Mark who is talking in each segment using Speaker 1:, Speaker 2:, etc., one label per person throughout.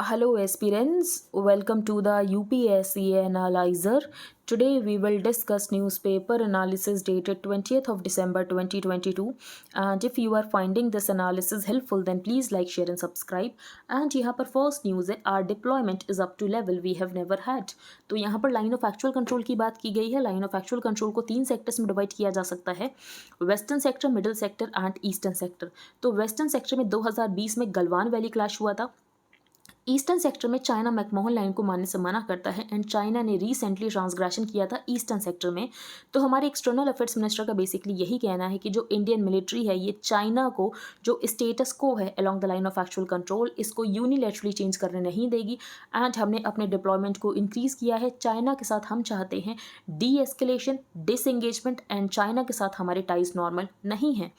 Speaker 1: Hello aspirants, welcome to the UPSC Analyzer. Today we will discuss newspaper analysis dated 20th of December 2022, and if you are finding this analysis helpful then please like, share and subscribe. And यहाँ पर first news है, our deployment is up to level we have never had. तो यहाँ पर line of actual control की बात की गई है। लाइन ऑफ एक्चुअल कंट्रोल को 3 सेक्टर्स में डिवाइड किया जा सकता है, western sector, middle sector and eastern sector. तो वेस्टर्न सेक्टर में 2020 में गलवान वैली क्लैश हुआ था। ईस्टर्न सेक्टर में चाइना मैकमोहन लाइन को मानने से मना करता है एंड चाइना ने रिसेंटली ट्रांसग्रेशन किया था ईस्टर्न सेक्टर में। तो हमारे एक्सटर्नल अफेयर्स मिनिस्टर का बेसिकली यही कहना है कि जो इंडियन मिलिट्री है ये चाइना को जो स्टेटस को है along the line of actual control इसको यूनिलैटरली चेंज करने नहीं देगी एंड हमने अपने डिप्लॉयमेंट को इंक्रीज़ किया है। चाइना के साथ हम चाहते हैं D escalation, disengagement and China के साथ हमारे टाइज नॉर्मल नहीं हैं।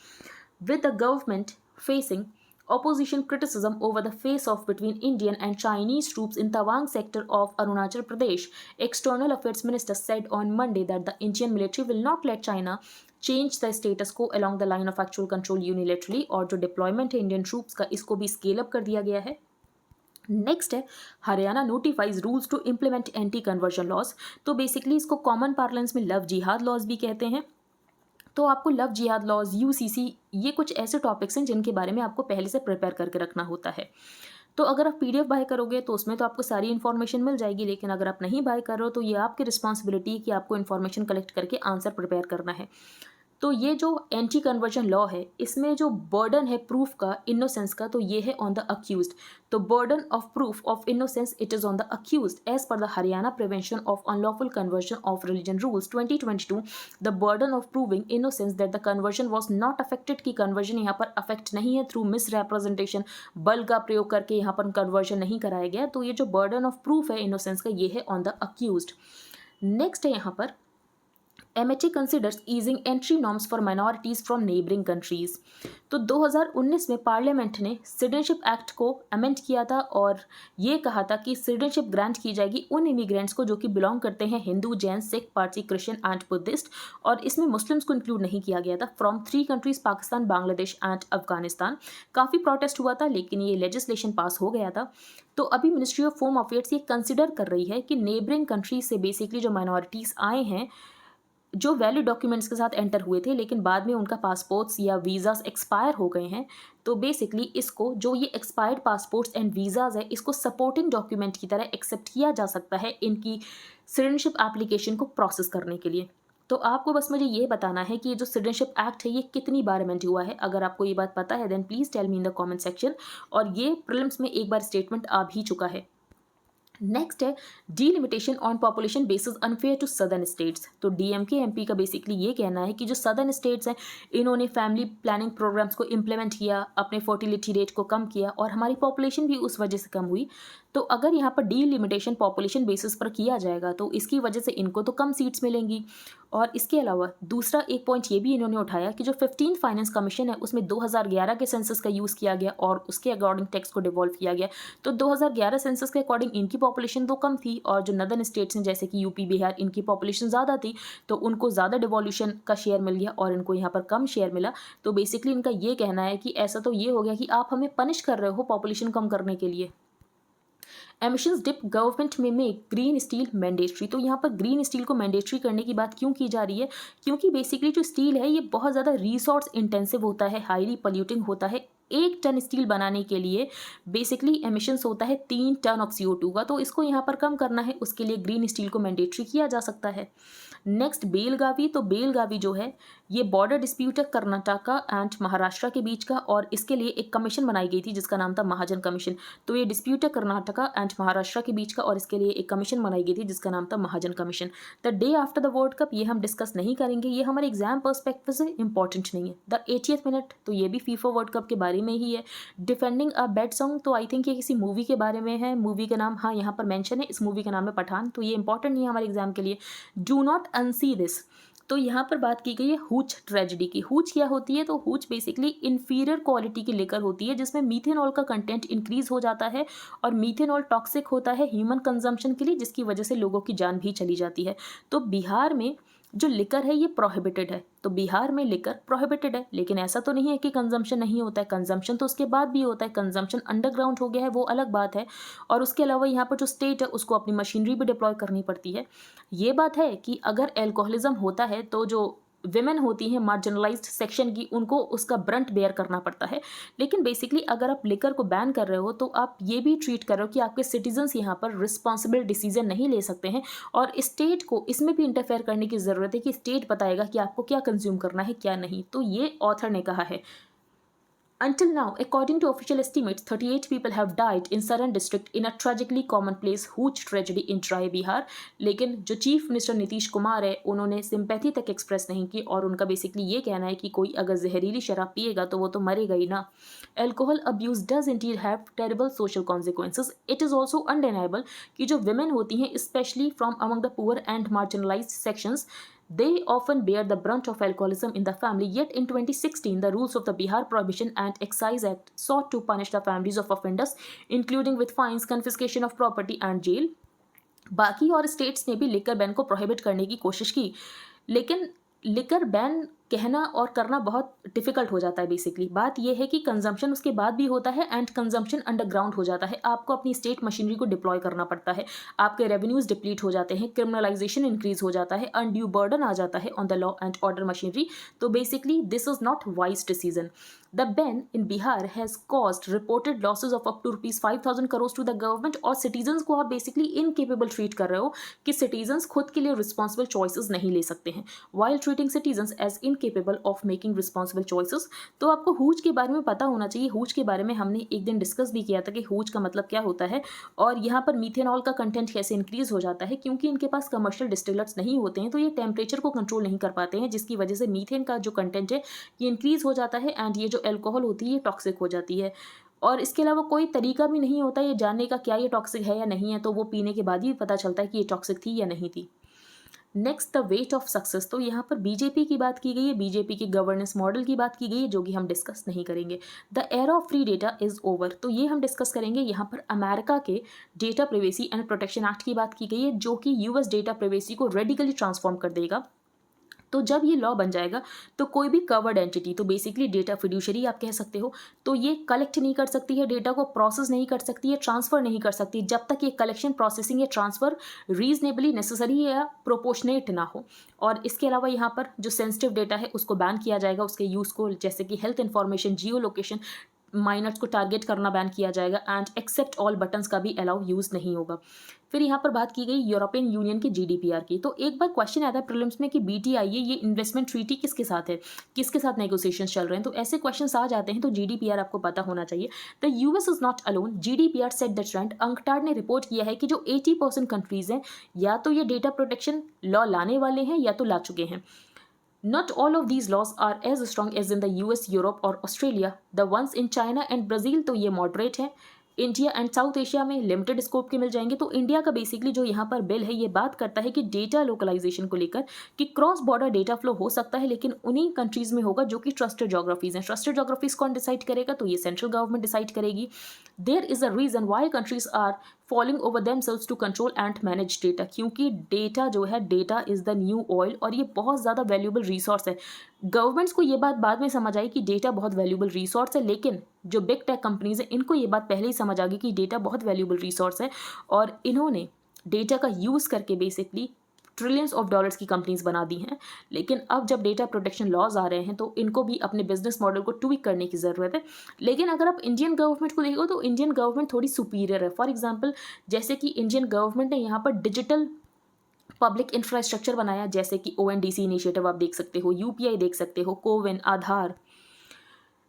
Speaker 1: With the government facing opposition criticism over the face-off between Indian and Chinese troops in Tawang sector of Arunachal Pradesh, External Affairs Minister said on Monday that the Indian military will not let China change the status quo along the line of actual control unilaterally। और जो deployment है Indian troops का इसको भी scale up कर दिया गया है। नेक्स्ट है Haryana notifies rules to implement anti conversion laws. तो बेसिकली इसको कॉमन पार्लेंस में लव जिहाद लॉज भी कहते हैं। तो आपको लव जिहाद लॉज, यूसीसी, ये कुछ ऐसे टॉपिक्स हैं जिनके बारे में आपको पहले से प्रिपेयर करके रखना होता है। तो अगर आप पीडीएफ बाय करोगे तो उसमें तो आपको सारी इन्फॉर्मेशन मिल जाएगी, लेकिन अगर आप नहीं बाय कर रहे हो तो ये आपकी रिस्पॉन्सिबिलिटी है कि आपको इन्फॉर्मेशन कलेक्ट करके आंसर प्रिपेयर करना है। तो ये जो एंटी कन्वर्जन लॉ है इसमें जो बर्डन है प्रूफ का, इनोसेंस का, तो ये है ऑन द अक्यूज्ड। तो burden of proof of innocence it is on the accused as per the Haryana prevention of unlawful conversion of religion rules 2022। The burden of proving innocence that the conversion was not affected, की conversion यहाँ पर affect नहीं है through miss representation, बल का प्रयोग करके यहाँ पर कन्वर्जन नहीं कराया गया। तो ये जो बर्डन ऑफ प्रूफ है इनोसेंस का ये है ऑन द अक्यूज्ड। नेक्स्ट है यहाँ पर MHA considers easing entry norms for minorities from neighboring countries। तो 2019 में पार्लियामेंट ने सिटीजनशिप एक्ट को अमेंड किया था और ये कहा था कि सिटीजनशिप ग्रांट की जाएगी उन इमिग्रेंट्स को जो कि बिलोंग करते हैं Hindu, Jain, Sikh, Parsi, Christian and Buddhist, और इसमें मुस्लिम्स को इंक्लूड नहीं किया गया था, from 3 countries Pakistan, Bangladesh and Afghanistan. काफ़ी प्रोटेस्ट हुआ था लेकिन ये लेजिस्लेशन पास हो गया था। तो अभी मिनिस्ट्री ऑफ होम अफेयर्स ये कंसिडर कर रही है कि नेबरिंग कंट्रीज से बेसिकली जो माइनॉरिटीज़ आए हैं जो वैलिड डॉक्यूमेंट्स के साथ एंटर हुए थे लेकिन बाद में उनका पासपोर्ट्स या वीज़ास एक्सपायर हो गए हैं, तो बेसिकली इसको जो ये एक्सपायर्ड पासपोर्ट्स एंड वीज़ाज है इसको सपोर्टिंग डॉक्यूमेंट की तरह एक्सेप्ट किया जा सकता है इनकी सिटीजनशिप एप्लीकेशन को प्रोसेस करने के लिए। तो आपको बस मुझे ये बताना है कि ये जो सिटीजनशिप एक्ट है ये कितनी बार अमेंड हुआ है। अगर आपको ये बात पता है then please tell me in the comment section. और ये प्रीलिम्स में एक बार स्टेटमेंट आ भी चुका है। नेक्स्ट है delimitation on population basis unfair to southern states. तो डीएमके एमपी का बेसिकली ये कहना है कि जो सदर्न स्टेट्स हैं इन्होंने फैमिली प्लानिंग प्रोग्राम्स को इम्प्लीमेंट किया, अपने फर्टिलिटी रेट को कम किया और हमारी पॉपुलेशन भी उस वजह से कम हुई। तो अगर यहाँ पर डीलिमिटेशन पॉपुलेशन बेसिस पर किया जाएगा तो इसकी वजह से इनको तो कम सीट्स मिलेंगी। और इसके अलावा दूसरा एक पॉइंट ये भी इन्होंने उठाया कि जो 15th फाइनेंस कमीशन है उसमें 2011 के सेंसस का यूज़ किया गया और उसके अकॉर्डिंग टैक्स को डिवॉल्व किया गया। तो 2011 सेंसस के अकॉर्डिंग इनकी पॉपुलेशन तो कम थी और जो नदर्न स्टेट्स हैं जैसे कि यूपी, बिहार, इनकी पॉपुलेशन ज़्यादा थी, तो उनको ज़्यादा डिवॉल्यूशन का शेयर मिल गया और इनको यहाँ पर कम शेयर मिला। तो बेसिकली इनका ये कहना है कि ऐसा तो ये हो गया कि आप हमें पनिश कर रहे हो पॉपुलेशन कम करने के लिए। एमिशंस डिप गवर्नमेंट में मेक ग्रीन स्टील मैंडेटरी। तो यहाँ पर ग्रीन स्टील को मैंडेटरी करने की बात क्यों की जा रही है? क्योंकि बेसिकली जो स्टील है ये बहुत ज़्यादा रिसोर्स इंटेंसिव होता है, हाईली पोल्यूटिंग होता है। 1 टन स्टील बनाने के लिए बेसिकली एमिशंस होता है 3 टन ऑफ CO2 का। तो इसको यहाँ पर कम करना है, उसके लिए ग्रीन स्टील को मैंडेटरी किया जा सकता है। नेक्स्ट बेलगावी। तो बेलगावी जो है ये बॉर्डर डिस्प्यूट है कर्नाटका एंड महाराष्ट्र के बीच का और इसके लिए एक कमीशन बनाई गई थी जिसका नाम था महाजन कमीशन। तो ये डिस्प्यूट है कर्नाटका एंड महाराष्ट्र के बीच का और इसके लिए एक कमीशन बनाई गई थी जिसका नाम था Mahajan commission. The day after the world cup ये हम डिस्कस नहीं करेंगे, ये हमारे एग्जाम पर्सपेक्टिव से इंपॉर्टेंट नहीं है। द 80th मिनट तो ये भी फीफा वर्ल्ड कप के बारे में ही है। डिफेंडिंग अ बैड सॉन्ग तो आई थिंक ये किसी मूवी के बारे में है। मूवी का नाम हाँ यहाँ पर मेंशन है, इस मूवी का नाम है पठान। तो ये इंपॉर्टेंट नहीं है हमारे एग्जाम के लिए। Do not unsee this. तो यहाँ पर बात की गई है हूच ट्रेजेडी की। हूच क्या होती है? तो हूच बेसिकली इन्फीरियर क्वालिटी की लिकर होती है जिसमें मीथेनॉल का कंटेंट इंक्रीज हो जाता है और मीथेनॉल टॉक्सिक होता है ह्यूमन कंजम्पशन के लिए, जिसकी वजह से लोगों की जान भी चली जाती है। तो बिहार में जो लिकर है ये प्रोहिबिटेड है, तो बिहार में लिकर प्रोहिबिटेड है, लेकिन ऐसा तो नहीं है कि कंजम्पशन नहीं होता है, कंजम्पशन तो उसके बाद भी होता है, कंजम्पशन अंडरग्राउंड हो गया है वो अलग बात है। और उसके अलावा यहाँ पर जो स्टेट है उसको अपनी मशीनरी भी डिप्लॉय करनी पड़ती है। ये बात है कि अगर एल्कोहलिज्म होता है तो जो विमेन होती हैं मार्जिनलाइज्ड सेक्शन की, उनको उसका ब्रंट बेयर करना पड़ता है। लेकिन बेसिकली अगर आप लिकर को बैन कर रहे हो तो आप ये भी ट्रीट कर रहे हो कि आपके सिटीजन्स यहाँ पर रिस्पॉन्सिबल डिसीजन नहीं ले सकते हैं, और स्टेट को इसमें भी इंटरफेयर करने की ज़रूरत है कि स्टेट बताएगा कि आपको क्या कंज्यूम करना है क्या नहीं। तो ये ऑथर ने कहा है। Until now, according to official estimates, 38 people have died in Saran district in a tragically commonplace huge tragedy in Trai Bihar. लेकिन जो चीफ मिनिस्टर नीतीश कुमार है उन्होंने सिंपैथी तक एक्सप्रेस नहीं की, और उनका बेसिकली ये कहना है कि कोई अगर जहरीली शराब पिएगा तो वो तो मरेगा ही ना। Alcohol abuse does indeed have terrible social consequences. It is also undeniable कि जो women होती हैं, especially from among the poor and marginalized sections, they often bear the brunt of alcoholism in the family. Yet in 2016, the rules of the Bihar Prohibition and Excise Act sought to punish the families of offenders, including with fines, confiscation of property and jail. बाकी और states ने भी liquor ban को prohibit करने की कोशिश की, लेकिन लिकर बैन कहना और करना बहुत डिफिकल्ट हो जाता है। बेसिकली बात यह है कि कंजम्पशन उसके बाद भी होता है एंड कंजम्पशन अंडरग्राउंड हो जाता है, आपको अपनी स्टेट मशीनरी को डिप्लॉय करना पड़ता है, आपके रेवेन्यूज डिप्लीट हो जाते हैं, क्रिमिनलाइजेशन इंक्रीज हो जाता है, अनड्यू बर्डन आ जाता है on the law and order machinery. तो basically this is not wise decision. The ban in Bihar has caused reported losses of up to rupees 5,000 crores to the government, और citizens को आप basically incapable treat कर रहे हो कि citizens खुद के लिए responsible choices नहीं ले सकते हैं, while treating citizens as incapable of making responsible choices। तो आपको हूज के बारे में पता होना चाहिए। हूज के बारे में हमने एक दिन डिस्कस भी किया था कि हूज का मतलब क्या होता है, और यहाँ पर मीथेनॉल का कंटेंट कैसे इंक्रीज हो जाता है, क्योंकि इनके पास कमर्शियल डिस्टिलर्स नहीं होते हैं तो ये टेम्परेचर को कंट्रोल नहीं कर पाते हैं, जिसकी वजह से मीथेन का जो कंटेंट है ये इंक्रीज हो जाता है, एंड ये जो एल्कोहल होती है ये टॉक्सिक हो जाती है। और इसके अलावा कोई तरीका भी नहीं होता ये जानने का क्या ये टॉक्सिक है या नहीं है, तो वो पीने के बाद ही पता चलता है कि ये टॉक्सिक थी या नहीं थी। Next, the weight of success. तो यहाँ पर बीजेपी की बात की गई है, बीजेपी की गवर्नेंस मॉडल की बात की गई है, जो कि हम डिस्कस नहीं करेंगे। The era of free data is over, तो ये हम डिस्कस करेंगे। यहाँ पर अमेरिका के data privacy and protection act की बात की गई है, जो कि यूएस डेटा प्राइवेसी को रेडिकली ट्रांसफॉर्म कर देगा। तो जब ये लॉ बन जाएगा तो कोई भी कवर्ड एंटिटी, तो बेसिकली डेटा फिड्यूशरी आप कह सकते हो, तो ये कलेक्ट नहीं कर सकती है डेटा को, प्रोसेस नहीं कर सकती है, ट्रांसफ़र नहीं कर सकती जब तक ये कलेक्शन, प्रोसेसिंग या ट्रांसफ़र रीजनेबली नेसेसरी या प्रोपोर्शनेट ना हो। और इसके अलावा यहाँ पर जो सेंसिटिव डेटा है उसको बैन किया जाएगा, उसके यूज़ को, जैसे कि health information, geo location, minors को टारगेट करना बैन किया जाएगा, एंड एक्सेप्ट ऑल बटन्स का भी अलाउ यूज़ नहीं होगा। फिर यहाँ पर बात की गई यूरोपियन यूनियन की जीडीपीआर की। तो एक बार क्वेश्चन आता है प्रीलिम्स में कि बीटीआई ये इन्वेस्टमेंट ट्रीटी किसके साथ है, किसके साथ नेगोशिएशन चल रहे हैं, तो ऐसे क्वेश्चन आ जाते हैं, तो जीडीपीआर आपको पता होना चाहिए। The US is not alone, GDPR set the trend. UNCTAD ने रिपोर्ट किया है कि जो 80% कंट्रीज हैं या तो ये डेटा प्रोटेक्शन लॉ लाने वाले हैं या तो ला चुके हैं। Not all of these laws are as strong as in the US, Europe और Australia. The ones in China and Brazil तो ये moderate हैं। इंडिया एंड साउथ एशिया में लिमिटेड स्कोप के मिल जाएंगे। तो इंडिया का बेसिकली जो यहाँ पर बिल है ये बात करता है कि डेटा लोकलाइजेशन को लेकर कि क्रॉस बॉर्डर डेटा फ्लो हो सकता है, लेकिन उन्हीं कंट्रीज में होगा जो कि ट्रस्टेड जोग्राफीज हैं। ट्रस्टेड जोग्राफीज कौन डिसाइड करेगा, तो ये सेंट्रल गवर्नमेंट डिसाइड करेगी। There is a reason why countries are following over themselves to control and manage data, क्योंकि डेटा जो है, data is the new oil, और ये बहुत ज़्यादा वैल्यूएबल रिसोर्स है। गवर्नमेंट्स को ये बात बाद में समझ आई कि डेटा बहुत वैल्यूएबल रिसोर्स है, लेकिन जो बिग टेक कंपनीज हैं इनको ये बात पहले ही समझ आ गई कि डेटा बहुत वैल्यूएबल रिसोर्स है, और इन्होंने डेटा का यूज़ करके बेसिकली ट्रिलियंस ऑफ डॉलर्स की कंपनीज बना दी हैं। लेकिन अब जब डेटा प्रोटेक्शन लॉज आ रहे हैं तो इनको भी अपने बिजनेस मॉडल को ट्विक करने की ज़रूरत है। लेकिन अगर आप इंडियन गवर्नमेंट को देखो तो इंडियन गवर्नमेंट थोड़ी सुपीरियर है। फॉर एग्जांपल, जैसे कि इंडियन गवर्नमेंट ने यहाँ पर डिजिटल पब्लिक इंफ्रास्ट्रक्चर बनाया, जैसे कि ओएनडीसी इनिशिएटिव आप देख सकते हो, यूपीआई देख सकते हो, कोविन, आधार।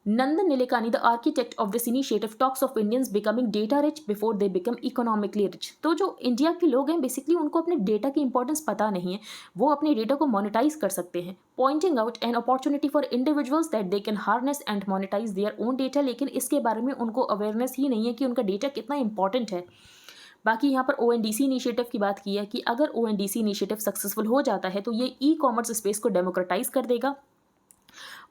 Speaker 1: Nandan Nilekani, the architect of this initiative, talks of Indians becoming data rich before they become economically rich. तो जो इंडिया के लोग हैं बेसिकली उनको अपने डेटा की इंपॉर्टेंस पता नहीं है, वो अपने डेटा को मोनेटाइज कर सकते हैं। Pointing out an opportunity for individuals that they can harness and monetise their own data, लेकिन इसके बारे में उनको अवेयरनेस ही नहीं है कि उनका डेटा कितना इंपॉर्टेंट है। बाकी यहाँ पर ओएनडीसी इनिशिएटिव की बात की है कि अगर ओएनडीसी इनिशिएटिव सक्सेसफुल हो जाता है तो ये ई कॉमर्स स्पेस को डेमोक्रेटाइज कर देगा,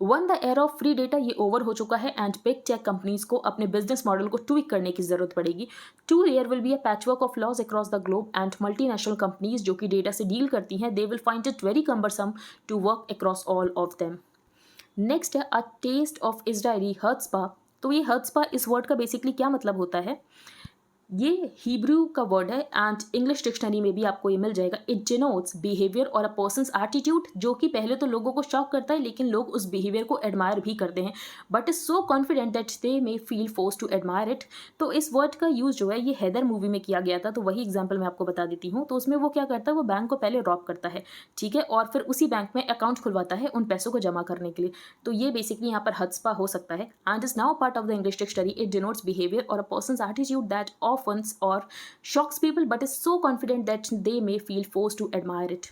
Speaker 1: one the era of free data ये ओवर हो चुका है एंड बिग टेक कंपनीज को अपने बिजनेस मॉडल को ट्विक करने की जरूरत पड़ेगी। To there will be a patchwork of laws across the globe and multinational companies जो कि डेटा से डील करती हैं they will find it very cumbersome to work across all of them. Next है a test of Israeli chutzpah. तो ये हर्ट्सपा इस word का बेसिकली क्या मतलब होता है, ये हिब्रू का वर्ड है एंड इंग्लिश डिक्शनरी में भी आपको ये मिल जाएगा। इट डिनोट्स बिहेवियर और अ पर्सन्स एटीट्यूड जो कि पहले तो लोगों को शॉक करता है लेकिन लोग उस बिहेवियर को एडमायर भी करते हैं but is so confident that they may feel force to admire it. तो इस वर्ड का यूज जो है ये हैदर मूवी में किया गया था, तो वही एग्जाम्पल मैं आपको बता देती हूँ। तो उसमें वो क्या करता है, वो बैंक को पहले रॉब करता है, ठीक है, और फिर उसी बैंक में अकाउंट खुलवाता है उन पैसों को जमा करने के लिए। तो ये बेसिकली यहाँ पर हत्सपा हो सकता है and is now part of the English dictionary. It denotes behaviour और अ पर्सन्स एटीट्यूड दैट ऑफन्स और shocks people but is so confident that they may feel forced to admire it।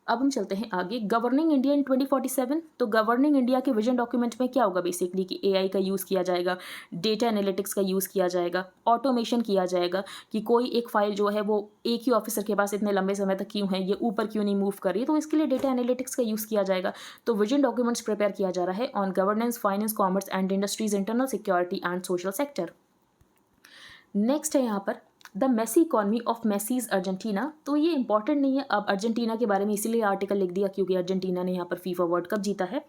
Speaker 1: अब हम चलते हैं आगे, गवर्निंग इंडिया इन 2047। तो governing India के vision document में क्या होगा बेसिकली कि एआई का यूज़ किया जाएगा, डेटा एनालिटिक्स का यूज़ किया जाएगा, ऑटोमेशन किया जाएगा कि कोई एक फाइल जो है वो एक ही ऑफिसर के पास इतने लंबे समय तक क्यों है, ये ऊपर क्यों नहीं मूव कर रही है, तो इसके लिए डेटा एनालिटिक्स का यूज़ किया जाएगा। तो विजन डॉक्यूमेंट्स प्रिपेयर किया जा रहा है on governance, finance, commerce and industries, internal security and social sector. Next है यहाँ पर the messy economy of Messi's Argentina. तो ये इंपॉर्टेंट नहीं है अब अर्जेंटीना के बारे में, इसीलिए आर्टिकल लिख दिया क्योंकि अर्जेंटीना ने यहाँ पर फीफा वर्ल्ड कप जीता है।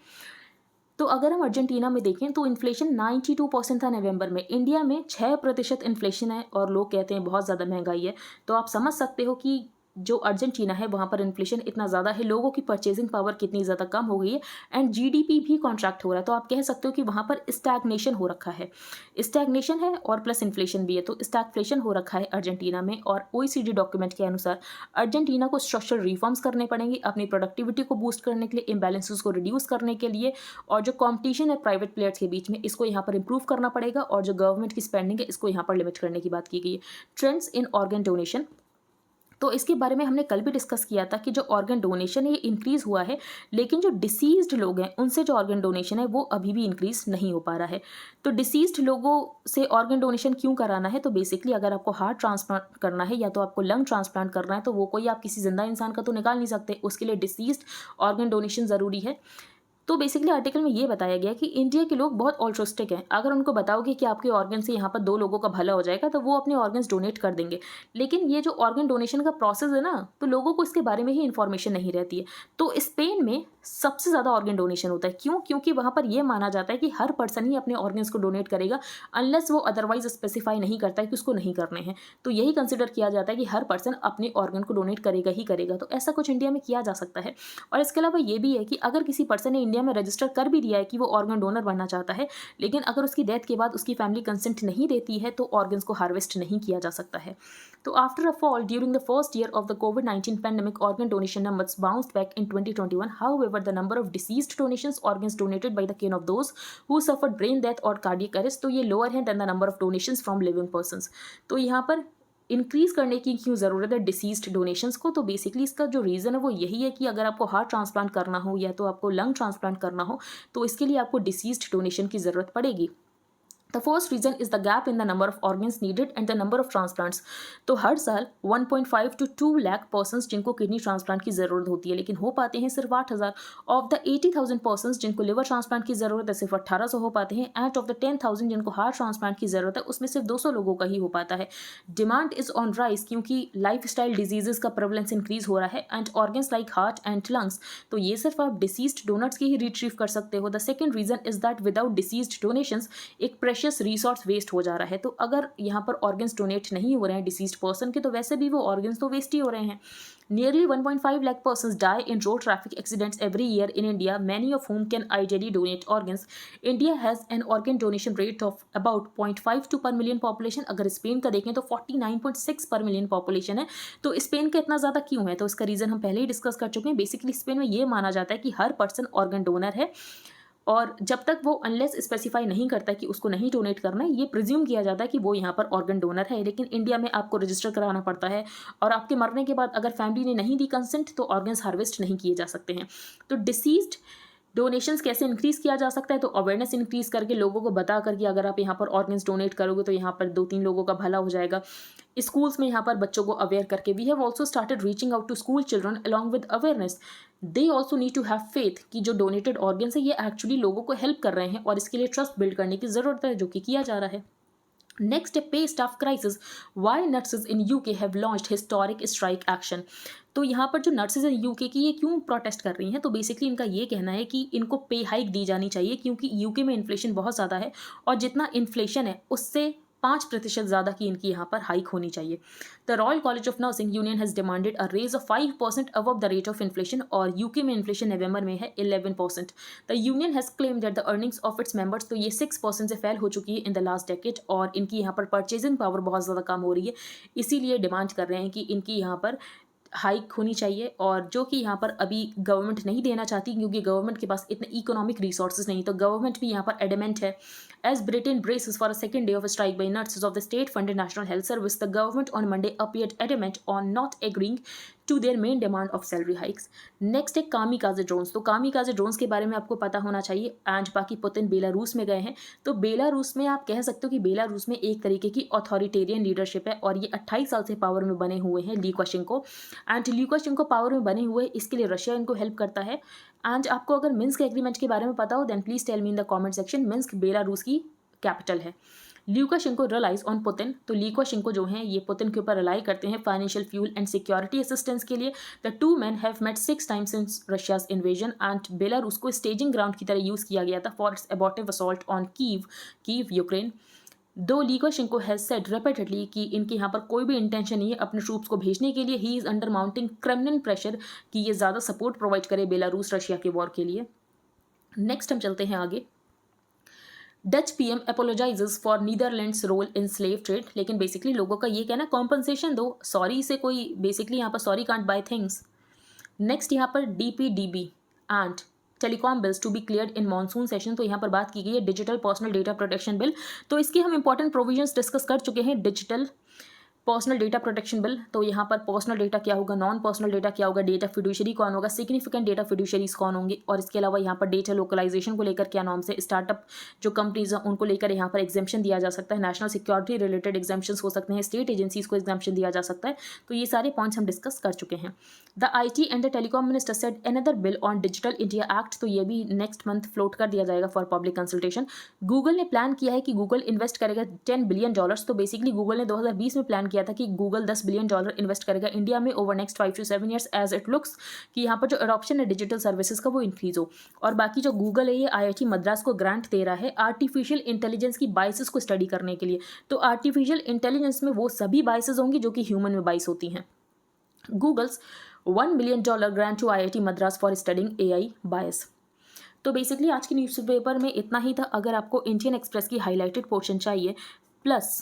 Speaker 1: तो अगर हम अर्जेंटीना में देखें तो इन्फ्लेशन 92% था नवंबर में, इंडिया में 6% इन्फ्लेशन है और लोग कहते हैं बहुत ज़्यादा महंगाई है। तो आप समझ सकते हो कि जो अर्जेंटीना है वहाँ पर इन्फ्लेशन इतना ज़्यादा है, लोगों की परचेजिंग पावर कितनी ज़्यादा कम हो गई है एंड जीडीपी भी कॉन्ट्रैक्ट हो रहा है। तो आप कह सकते हो कि वहाँ पर स्टैग्नेशन हो रखा है, स्टैग्नेशन है और प्लस इन्फ्लेशन भी है। तो स्टैग्फ्लेशन हो रखा है अर्जेंटीना में और ओईसीडी डॉक्यूमेंट के अनुसार अर्जेंटीना को स्ट्रक्चरल रिफॉर्म्स करने पड़ेंगे अपनी प्रोडक्टिविटी को बूस्ट करने के लिए, इम्बैलेंसेस को रिड्यूस करने के लिए, और जो कॉम्पिटिशन है प्राइवेट प्लेयर्स के बीच में इसको यहाँ पर इंप्रूव करना पड़ेगा, और जो गवर्नमेंट की स्पेंडिंग है इसको यहाँ पर लिमिट करने की बात की गई है। ट्रेंड्स इन ऑर्गन डोनेशन, तो इसके बारे में हमने कल भी डिस्कस किया था कि जो ऑर्गन डोनेशन है ये इंक्रीज़ हुआ है लेकिन जो डिसीज्ड लोग हैं उनसे जो ऑर्गन डोनेशन है वो अभी भी इंक्रीज़ नहीं हो पा रहा है। तो डिसीज्ड लोगों से ऑर्गन डोनेशन क्यों कराना है, तो बेसिकली अगर आपको हार्ट ट्रांसप्लांट करना है या तो आपको लंग ट्रांसप्लांट करना है तो वो कोई आप किसी जिंदा इंसान का तो निकाल नहीं सकते, उसके लिए डिसीज्ड ऑर्गन डोनेशन ज़रूरी है। तो बेसिकली आर्टिकल में ये बताया गया कि इंडिया के लोग बहुत ऑल्ट्रोस्टिक हैं, अगर उनको बताओगे कि आपके ऑर्गन से यहाँ पर 2 लोगों का भला हो जाएगा तो वो अपने ऑर्गन्स डोनेट कर देंगे। लेकिन ये जो ऑर्गन डोनेशन का प्रोसेस है ना, तो लोगों को इसके बारे में ही इन्फॉर्मेशन नहीं रहती है। तो स्पेन में सबसे ज़्यादा ऑर्गन डोनेशन होता है, क्यों? क्योंकि वहाँ पर यह माना जाता है कि हर पर्सन ही अपने ऑर्गन्स को डोनेट करेगा अनलेस वो अदरवाइज स्पेसिफाई नहीं करता है कि उसको नहीं करने हैं। तो यही कंसिडर किया जाता है कि हर पर्सन अपने ऑर्गन को डोनेट करेगा ही करेगा। तो ऐसा कुछ इंडिया में किया जा सकता है। और इसके अलावा ये भी है कि अगर किसी पर्सन ने इंडिया में रजिस्टर कर भी दिया है कि वो ऑर्गन डोनर बनना चाहता है, लेकिन अगर उसकी डेथ के बाद उसकी फैमिली कंसेंट नहीं देती है तो ऑर्गन्स को हार्वेस्ट नहीं किया जा सकता है। तो after a fall during the first year of the covid pandemic, organ donation numbers bounced back in 2021. However, the number of deceased donations, organs donated by the kin of those who suffered brain death or cardiac arrest, तो ये lower है than the number of donations from living persons। तो यहाँ पर increase करने की क्यों ज़रूरत है डिसीज्ड डोनेशंस को, तो बेसिकली इसका जो रीज़न है वो यही है कि अगर आपको हार्ट ट्रांसप्लांट करना हो या तो आपको लंग ट्रांसप्लांट करना हो तो इसके लिए आपको डिसीज्ड डोनेशन की ज़रूरत पड़ेगी। The first reason is the gap in the number of organs needed and the number of transplants। तो हर साल 1.5 to 2 लाख पर्सनस जिनको किडनी ट्रांसप्लांट की ज़रूरत होती है लेकिन हो पाते हैं सिर्फ 8,000। ऑफ द 80,000 पर्सनस जिनको लिवर ट्रांसप्लांट की ज़रूरत है सिर्फ 1,800 हो पाते हैं। एंड ऑफ द 10,000 जिनको हार्ट ट्रांसप्लांट की ज़रूरत है उसमें सिर्फ 200 लोगों का ही हो पाता है। डिमांड इज़ ऑन राइज क्योंकि लाइफ स्टाइल डिजीज़ का प्रेवलेंस इंक्रीज हो रहा है and organs like heart and lungs, तो ये सिर्फ आप डिसीज्ड डोनर्स की ही रिट्रीव कर सकते हो। The second reason is that without deceased donations एक प्रेशियस रिसोर्स वेस्ट हो जा रहा है। तो अगर यहाँ पर ऑर्गन्स डोनेट नहीं हो रहे हैं डिसीज्ड पर्सन के तो वैसे भी वो ऑर्गन्स तो वेस्ट ही हो रहे हैं। Nearly 1.5 lakh persons die in road traffic accidents every year in India, many of whom can ideally donate organs. India has an organ donation rate of about 0.52 per million population। अगर Spain का देखें तो 49.6 पर million population है। तो Spain का इतना ज़्यादा क्यों है, तो इसका रीज़न हम पहले ही डिस्कस कर चुके हैं। बेसिकली स्पेन में ये माना जाता है कि हर पर्सन ऑर्गन डोनर है और जब तक वो अनलेस स्पेसिफाई नहीं करता कि उसको नहीं डोनेट करना है ये प्रिज्यूम किया जाता है कि वो यहाँ पर ऑर्गन डोनर है। लेकिन इंडिया में आपको रजिस्टर कराना पड़ता है और आपके मरने के बाद अगर फैमिली ने नहीं दी कंसेंट तो ऑर्गन्स हार्वेस्ट नहीं किए जा सकते हैं। तो डिसीज्ड डोनेशंस कैसे इंक्रीज़ किया जा सकता है, तो अवेयरनेस इंक्रीज़ करके लोगों को बता करके अगर आप यहाँ पर ऑर्गन्स डोनेट करोगे तो यहाँ पर 2-3 लोगों का भला हो जाएगा। स्कूल्स में यहाँ पर बच्चों को अवेयर करके we have also started reaching out to school children along with awareness. They also need to have faith कि जो डोनेटेड ऑर्गन्स है ये एक्चुअली लोगों को हेल्प कर रहे हैं, और इसके लिए ट्रस्ट बिल्ड करने की ज़रूरत है, जो कि किया जा रहा है। नेक्स्ट है pay staff crisis, why nurses in UK have launched historic strike action. तो यहाँ पर जो नर्सेज इन यूके की ये क्यों प्रोटेस्ट कर रही हैं, तो बेसिकली इनका ये कहना है कि इनको पे हाइक दी जानी चाहिए, क्योंकि यूके में इन्फ्लेशन बहुत ज़्यादा है, और जितना इन्फ्लेशन है उससे 5% ज़्यादा की इनकी यहाँ पर हाइक होनी चाहिए। The Royal College of Nursing union has demanded a raise of 5% above the rate of inflation, और यूके में इन्फ्लेशन नवंबर में है 11%। The union has claim that the earnings of its members, तो ये 6% से फेल हो चुकी है इन द लास्ट डेकेड, और इनकी यहाँ पर परचेजिंग पावर बहुत ज़्यादा कम हो रही है, इसीलिए डिमांड कर रहे हैं कि इनकी यहाँ पर हाइक होनी चाहिए, और जो कि यहाँ पर अभी गवर्नमेंट नहीं देना चाहती, क्योंकि गवर्नमेंट के पास इतने इकोनॉमिक रिसोर्सेज नहीं। तो गवर्नमेंट भी यहाँ पर एडमेंट है। As Britain braces for a second day of a strike by nurses of the state-funded National Health Service, the government on Monday appeared adamant on not agreeing to their main demand of salary hikes. Next है kamikaze drones. तो kamikaze drones के बारे में आपको पता होना चाहिए। And बाकी पुतिन बेलारूस में गए हैं, तो बेलारूस में आप कह सकते हो कि बेलारूस में एक तरीके की ऑथोरिटेरियन लीडरशिप है, और ये 28 साल से पावर में बने हुए हैं ल्यूकाशेंको। एंड ल्यूकाशेंको पावर में बने हुए, इसके लिए रशिया इनको हेल्प करता है। एंड आपको अगर मिन्स्क एग्रीमेंट के बारे में पता हो then please tell me in the comment section. Minsk Belarus की कैपिटल है। ल्यूकाशेंको रिलाइज ऑन पुतिन, तो ल्यूकाशेंको जो हैं ये पुतिन के ऊपर रिलाई करते हैं financial fuel and security assistance के लिए। The two men have met 6 times since Russia's invasion, एंड बेलारूस को स्टेजिंग ग्राउंड की तरह यूज़ किया गया था for its abortive assault on Kyiv Ukraine. Though Lukashenko has said repeatedly कि इनके यहाँ पर कोई भी इंटेंशन नहीं है अपने ट्रूप्स को भेजने के लिए। He is under mounting Kremlin pressure कि ये ज़्यादा सपोर्ट प्रोवाइड करे बेलारूस रशिया के वॉर के लिए। नेक्स्ट हम चलते हैं आगे। Dutch PM apologises for Netherlands role in slave trade, लेकिन बेसिकली लोगों का ये कहना कॉम्पनसेशन दो, सॉरी से कोई बेसिकली यहाँ पर sorry can't buy things. Next यहाँ पर DPDB and telecom bills to be cleared in monsoon session, तो यहाँ पर बात की गई है digital personal data protection bill. तो इसके हम इंपॉर्टेंट प्रोविजंस डिस्कस कर चुके हैं। Digital personal data protection bill, तो यहाँ पर पर्सनल डेटा क्या होगा, नॉन पर्सनल डेटा क्या होगा, डेटा फिड्यूशरी कौन होगा, सिग्निफिकेंट डेटा फिड्यूशरीज कौन होंगे, और इसके अलावा यहाँ पर डेटा लोकलाइजेशन को लेकर क्या नॉर्म्स है, स्टार्टअप जो कंपनीज हैं उनको लेकर यहाँ पर एग्जाम्पशन दिया जा सकता है, नेशनल सिक्योरिटी रिलेटेड एग्जाम्पशंस हो सकते हैं, स्टेट एजेंसीज को एग्जाम्पशन दिया जा सकता है। तो ये सारे पॉइंट्स हम डिस्कस कर चुके हैं। The IT and the telecom minister said another bill on digital India act, तो ये भी नेक्स्ट मंथ फ्लोट कर दिया जाएगा फॉर पब्लिक कंसल्टेशन। गूगल ने प्लान किया है कि गूगल इन्वेस्ट करेगा $10 बिलियन। तो बेसिकली गूगल ने 2020 में प्लान किया था कि गूगल $10 बिलियन इन्वेस्ट करेगा इंडिया में over next 5 to 7 years, as it looks कि यहाँ पर जो अडॉप्शन है डिजिटल सर्विसेज का वो इंक्रीज हो। और बाकी जो गूगल है ये IIT मद्रास को ग्रांट दे रहा है आर्टिफिशियल इंटेलिजेंस की बाइसेस को स्टडी करने के लिए। तो आर्टिफिशियल इंटेलिजेंस में वो सभी बाइसेस होंगी जो कि ह्यूमन में बाइस होती हैं। Google's $1 billion grant to IIT Madras for studying AI bias. तो बेसिकली आज के न्यूज़पेपर में इतना ही था। अगर आपको इंडियन एक्सप्रेस की हाईलाइटेड पोर्शन चाहिए plus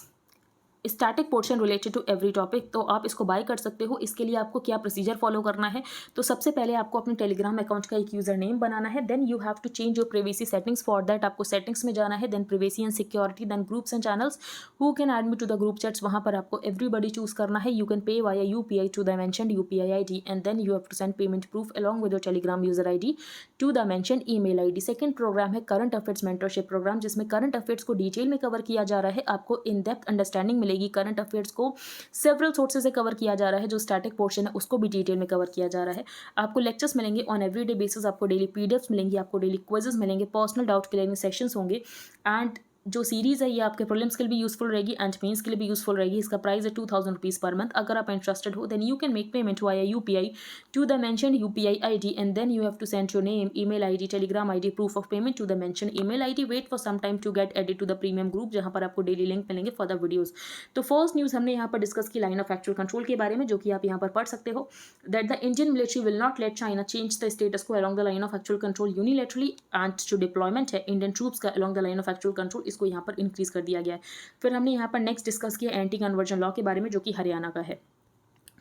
Speaker 1: static portion related to every topic, तो आप इसको बाय कर सकते हो। इसके लिए आपको क्या प्रोसीजर फॉलो करना है, तो सबसे पहले आपको अपने टेलीग्राम अकाउंट का एक यूज़र नेम बनाना है। Then you have to change your privacy settings. For that आपको सेटिंग्स में जाना है, then privacy and security, then groups and channels, who can add me to the group chats, वहाँ पर आपको एवरीबडी चूज करना है। You can pay via UPI to the mentioned UPI ID, and then you have to send payment proof along with your Telegram user ID to the mentioned email ID। Second program है current affairs mentorship programme, जिसमें current affairs को detail में cover किया जा रहा है। आपको in depth understanding मिलेगी। करंट अफेयर्स को सेवरल सोर्सेज से कवर किया जा रहा है। जो स्टैटिक पोर्शन है उसको भी डिटेल में कवर किया जा रहा है। आपको लेक्चर्स मिलेंगे ऑन एवरीडे बेसिस, आपको डेली PDFs मिलेंगी, आपको डेली क्विजेस मिलेंगे, पर्सनल डाउट क्लियरिंग सेशंस होंगे। एंड जो सीरीज़ है ये आपके प्रीलिम्स के लिए भी यूजफुल रहेगी एंड मेंस के लिए भी यूजफुल रहेगी। इसका प्राइस है 2000 रुपीज़ पर मंथ। अगर आप इंटरेस्टेड हो then you can make payment via UPI to the mentioned UPI ID, and then you have to send your name, email ID, Telegram ID, proof of payment to the mentioned email ID। Wait for some time to get added to the premium group, जहाँ पर आपको daily link मिलेंगे for the videos. तो first news हमने यहाँ पर discuss की line of actual control के बारे में, जो कि आप यहाँ पर पढ़ सकते हो। That the Indian military will not let China change the status quo along the line of actual control unilaterally, and जो डिप्लॉयमेंट है इंडियन ट्रूप्स का along the line of actual control, इसको यहाँ पर इंक्रीज कर दिया गया है। फिर हमने यहाँ पर नेक्स्ट डिस्कस किया एंटी कन्वर्जन लॉ के बारे में, जो कि हरियाणा का है।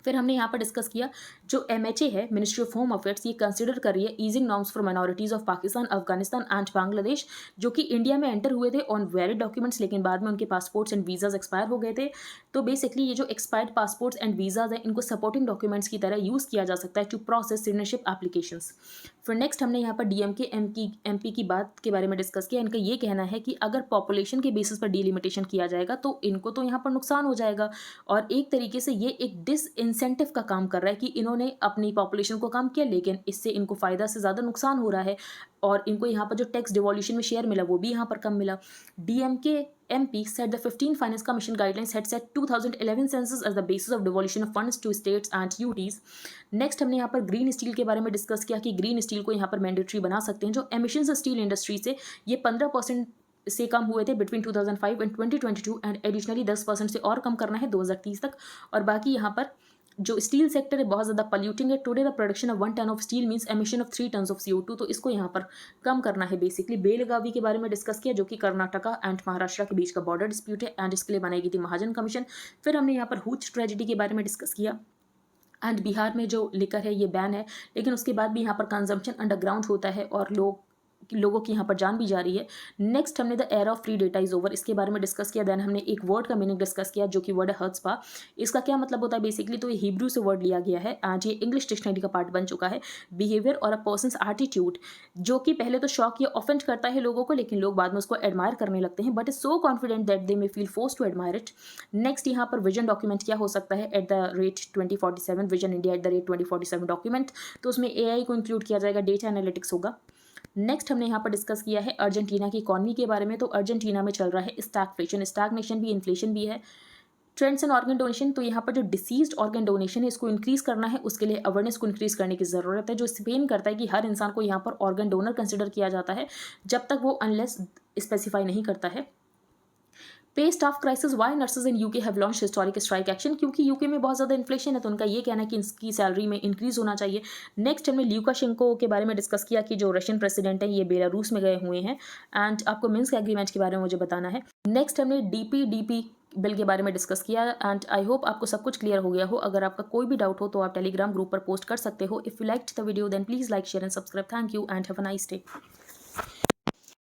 Speaker 1: फिर हमने यहाँ पर डिस्कस किया जो MHA है, मिनिस्ट्री ऑफ होम अफेयर्स, ये कंसिडर कर रही है easing norms for minorities of Pakistan, Afghanistan and Bangladesh, जो कि इंडिया में एंटर हुए थे ऑन वैलिड डॉक्यूमेंट्स, लेकिन बाद में उनके पासपोर्ट्स एंड वीज़ाज एक्सपायर हो गए थे। तो बेसिकली ये जो एक्सपायर्ड पासपोर्ट्स एंड वीज़ाज हैं, इनको सपोर्टिंग डॉक्यूमेंट्स की तरह यूज़ किया जा सकता है टू प्रोसेस सिटीजनशिप एप्लीकेशंस। फिर नेक्स्ट हमने यहाँ पर DMK MP की बात के बारे में डिस्कस किया। इनका ये कहना है कि अगर पॉपुलेशन के बेसिस पर डिलिमिटेशन किया जाएगा तो इनको तो यहाँ पर नुकसान हो जाएगा, और एक तरीके से ये एक डिसइंसेंटिव का काम कर रहा है कि इन्होंने अपनी पॉपुलेशन को कम किया, लेकिन इससे इनको फ़ायदा से ज़्यादा नुकसान हो रहा है, और इनको यहाँ पर जो टैक्स डिवॉल्यूशन में शेयर मिला वो भी यहाँ पर कम मिला। DMK MP said the 15 Finance Commission guidelines had set 2011 census as the basis of devolution of funds to states and UTs. Next हमने यहाँ पर ग्रीन स्टील के बारे में डिस्कस किया कि ग्रीन स्टील को यहाँ पर मैंडेटरी बना सकते हैं। जो एमिशंस स्टील इंडस्ट्री से ये 15% से कम हुए थे बिटवीन 2005 एंड 2022, एंड एडिशनली 10% से और कम करना है 2030 तक। और बाकी यहाँ पर जो स्टील सेक्टर है बहुत ज़्यादा पॉल्यूटिंग है। Today the production of 1 ton of steel means emission of 3 tons of CO2, तो इसको यहाँ पर कम करना है। बेसिकली बेलगावी के बारे में डिस्कस किया, जो कि कर्नाटका एंड महाराष्ट्र के बीच का बॉर्डर डिस्प्यूट है, एंड इसके लिए बनाई गई थी महाजन कमीशन। फिर हमने यहाँ पर हूच ट्रेजिडी के बारे में डिस्कस किया, एंड बिहार में जो लिकर है ये बैन है, लेकिन उसके बाद भी यहाँ पर कंजम्पशन अंडरग्राउंड होता है और लोगों की यहाँ पर जान भी जा रही है। नेक्स्ट हमने the era of free data is over, इसके बारे में डिस्कस किया। देन हमने एक वर्ड का मीनिंग डिस्कस किया, जो कि वर्ड है हर्ट्सपा। इसका क्या मतलब होता है बेसिकली, तो ये हिब्रू से वर्ड लिया गया है एंड ये इंग्लिश डिक्शनरी का पार्ट बन चुका है। बिहेवियर और अ पर्सन्स एटीट्यूड, जो कि पहले तो शॉक या ऑफेंड करता है लोगों को, लेकिन लोग बाद में उसको एडमायर करने लगते हैं, but is so confident that they may feel force to admire it. Next यहाँ पर विजन डॉक्यूमेंट क्या हो सकता है at the rate 2047, vision India at the rate 2047 document, तो उसमें AI को इंक्लूड किया जाएगा, डेटा एनालिटिक्स होगा। नेक्स्ट हमने यहाँ पर डिस्कस किया है अर्जेंटीना की इकॉनमी के बारे में। तो अर्जेंटीना में चल रहा है स्टैगफ्लेशन, स्टैगनेशन भी, इन्फ्लेशन भी है। ट्रेंड्स एंड ऑर्गन डोनेशन, तो यहाँ पर जो डिसीज्ड ऑर्गन डोनेशन है इसको इंक्रीज करना है, उसके लिए अवेयरनेस को इंक्रीज करने की ज़रूरत है, जो स्पेन करता है कि हर इंसान को यहाँ पर ऑर्गन डोनर कंसिडर किया जाता है जब तक वो अनलेस स्पेसिफाई नहीं करता है। Pay staff crisis, why nurses in UK have launch historic strike action, क्योंकि UK में बहुत ज़्यादा इन्फ्लेशन है, तो उनका ये कहना है कि इसकी सैलरी में इंक्रीज होना चाहिए। नेक्स्ट हमने ल्यूकाशेंको के बारे में डिस्कस किया कि जो रशियन प्रेसिडेंट है ये बेलारूस में गए हुए हैं, एंड आपको मिन्स्क एग्रीमेंट के बारे में मुझे बताना है। नेक्स्ट हमने DPDP बिल के बारे में डिस्कस किया, एंड आई होप आपको सब कुछ क्लियर हो गया हो। अगर आपका कोई भी डाउट हो तो आप टेलीग्राम ग्रुप पर पोस्ट कर सकते हो। If you liked the video then please like, share and subscribe. Thank you and have a nice day.